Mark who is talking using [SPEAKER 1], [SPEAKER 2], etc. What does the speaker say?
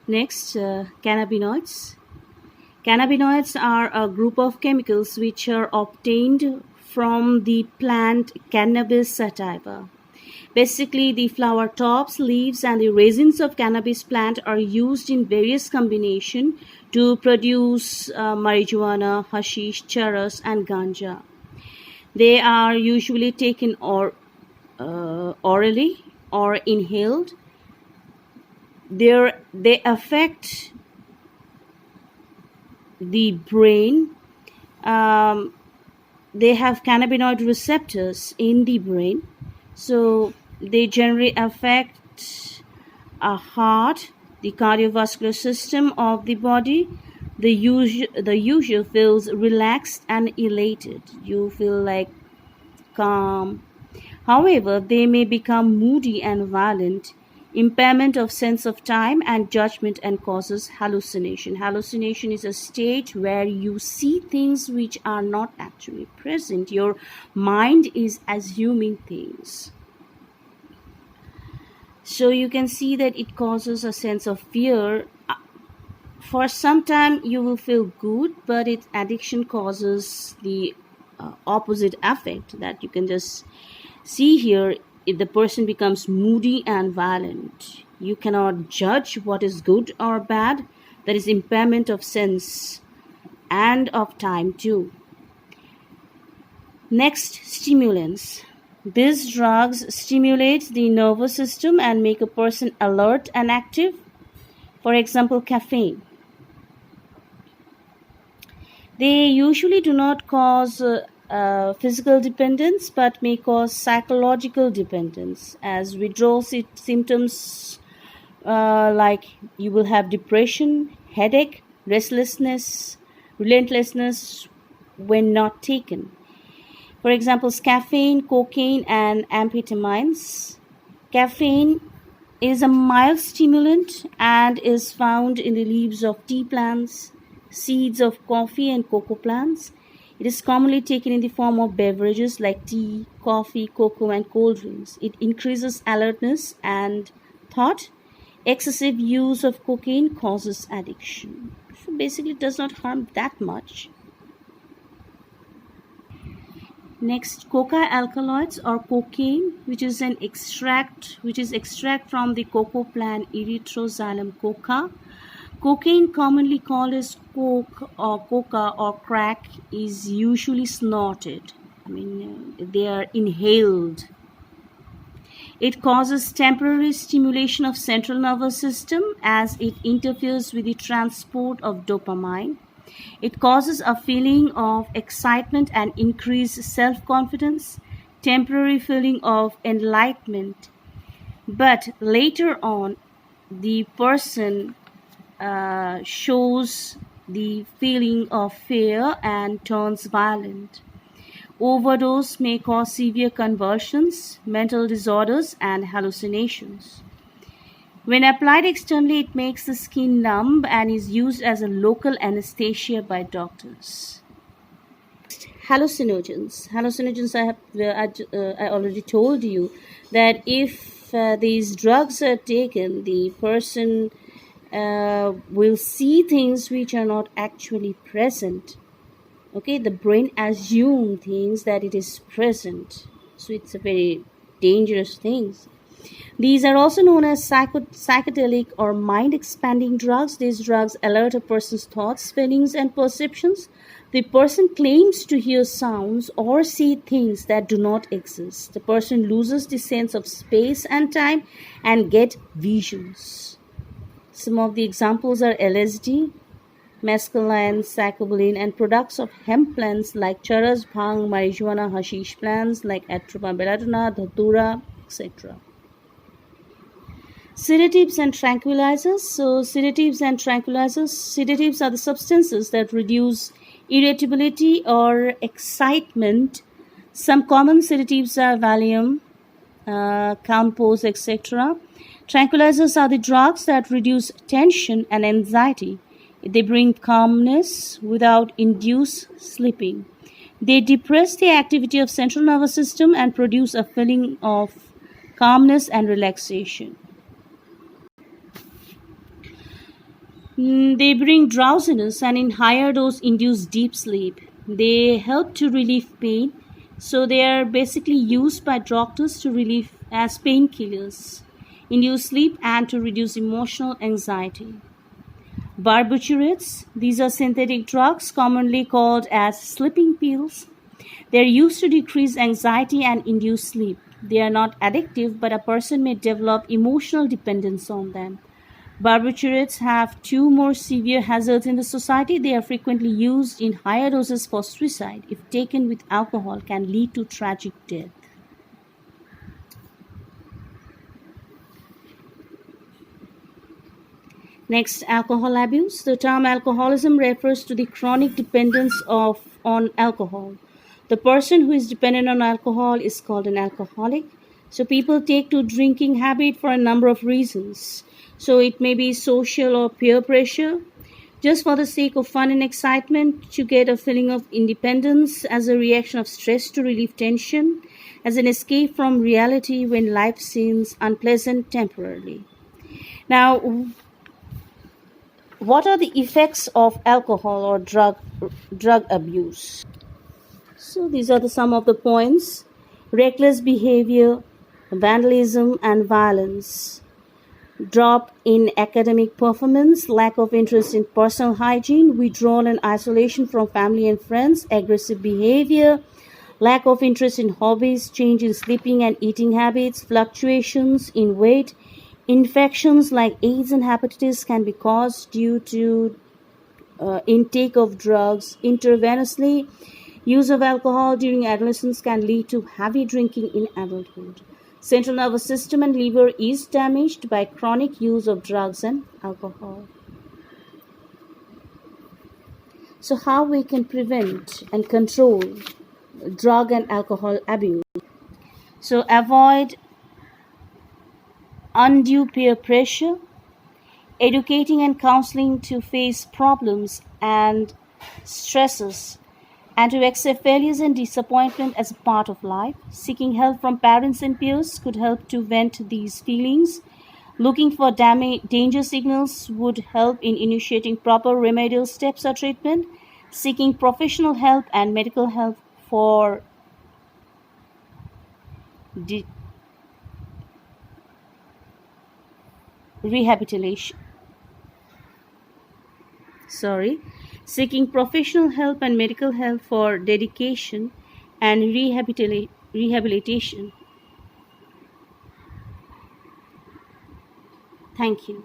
[SPEAKER 1] Next, cannabinoids. Cannabinoids are a group of chemicals which are obtained from the plant Cannabis sativa. Basically, the flower tops, leaves, and the resins of cannabis plant are used in various combinations to produce marijuana, hashish, charas, and ganja. They are usually taken orally or inhaled. They affect the brain. Um, they have cannabinoid receptors in the brain, so they generally affect our heart, the cardiovascular system of the body. The user feels relaxed and elated. You feel like calm. However, they may become moody and violent, impairment of sense of time and judgment, and causes hallucination. Hallucination is a state where you see things which are not actually present. Your mind is assuming things. So you can see that it causes a sense of fear. For some time you will feel good, but addiction causes the opposite effect that you can just see here. If the person becomes moody and violent, you cannot judge what is good or bad. There is impairment of sense and of time too. Next, stimulants. These drugs stimulate the nervous system and make a person alert and active. For example, caffeine. They usually do not cause physical dependence but may cause psychological dependence, as withdrawal symptoms like you will have depression, headache, restlessness, relentlessness when not taken. For example, caffeine, cocaine, and amphetamines. Caffeine is a mild stimulant and is found in the leaves of tea plants, seeds of coffee and cocoa plants. It is commonly taken in the form of beverages like tea, coffee, cocoa, and cold drinks. It increases alertness and thought. Excessive use of cocaine causes addiction. So basically, it does not harm that much. Next, coca alkaloids or cocaine, which is extract from the cocoa plant Erythroxylum coca. Cocaine, commonly called as coke or coca or crack, is usually snorted. They are inhaled. It causes temporary stimulation of central nervous system as it interferes with the transport of dopamine. It causes a feeling of excitement and increased self-confidence, temporary feeling of enlightenment. But later on, the person shows the feeling of fear and turns violent. Overdose may cause severe convulsions, mental disorders, and hallucinations. When applied externally, it makes the skin numb and is used as a local anesthesia by doctors. Hallucinogens. I already told you that if these drugs are taken, the person will see things which are not actually present. Okay, the brain assumes things that it is present. So it's a very dangerous thing. These are also known as psychedelic or mind-expanding drugs. These drugs alert a person's thoughts, feelings, and perceptions. The person claims to hear sounds or see things that do not exist. The person loses the sense of space and time and get visions. Some of the examples are LSD, mescaline, psilocybin, and products of hemp plants like charas, bhang, marijuana, hashish plants like Atropa belladonna, dhatura, etc. Sedatives and tranquilizers. Sedatives are the substances that reduce irritability or excitement. Some common sedatives are Valium, Calpol, etc. Tranquilizers are the drugs that reduce tension and anxiety. They bring calmness without induce sleeping. They depress the activity of central nervous system and produce a feeling of calmness and relaxation. They bring drowsiness and in higher dose induce deep sleep. They help to relieve pain, so they are basically used by doctors to relieve as painkillers, induce sleep and to reduce emotional anxiety. Barbiturates, these are synthetic drugs commonly called as sleeping pills. They are used to decrease anxiety and induce sleep. They are not addictive, but a person may develop emotional dependence on them. Barbiturates have two more severe hazards in the society. They are frequently used in higher doses for suicide. If taken with alcohol, can lead to tragic death. Next, alcohol abuse. The term alcoholism refers to the chronic dependence on alcohol. The person who is dependent on alcohol is called an alcoholic. So people take to drinking habit for a number of reasons. So it may be social or peer pressure, just for the sake of fun and excitement, to get a feeling of independence, as a reaction of stress to relieve tension, as an escape from reality when life seems unpleasant temporarily. Now, what are the effects of alcohol or drug abuse? So these are some of the points: reckless behavior, vandalism and violence, drop in academic performance, lack of interest in personal hygiene, withdrawal and isolation from family and friends, aggressive behavior, lack of interest in hobbies, change in sleeping and eating habits, fluctuations in weight. Infections like AIDS and hepatitis can be caused due to intake of drugs intravenously. Use of alcohol during adolescence can lead to heavy drinking in adulthood. Central nervous system and liver is damaged by chronic use of drugs and alcohol. So how we can prevent and control drug and alcohol abuse? So avoid undue peer pressure, educating and counseling to face problems and stresses, and to accept failures and disappointment as a part of life. Seeking help from parents and peers could help to vent these feelings. Looking for danger signals would help in initiating proper remedial steps or treatment. Seeking professional help and medical help for rehabilitation. Seeking professional help and medical help for dedication and rehabilitation. Thank you.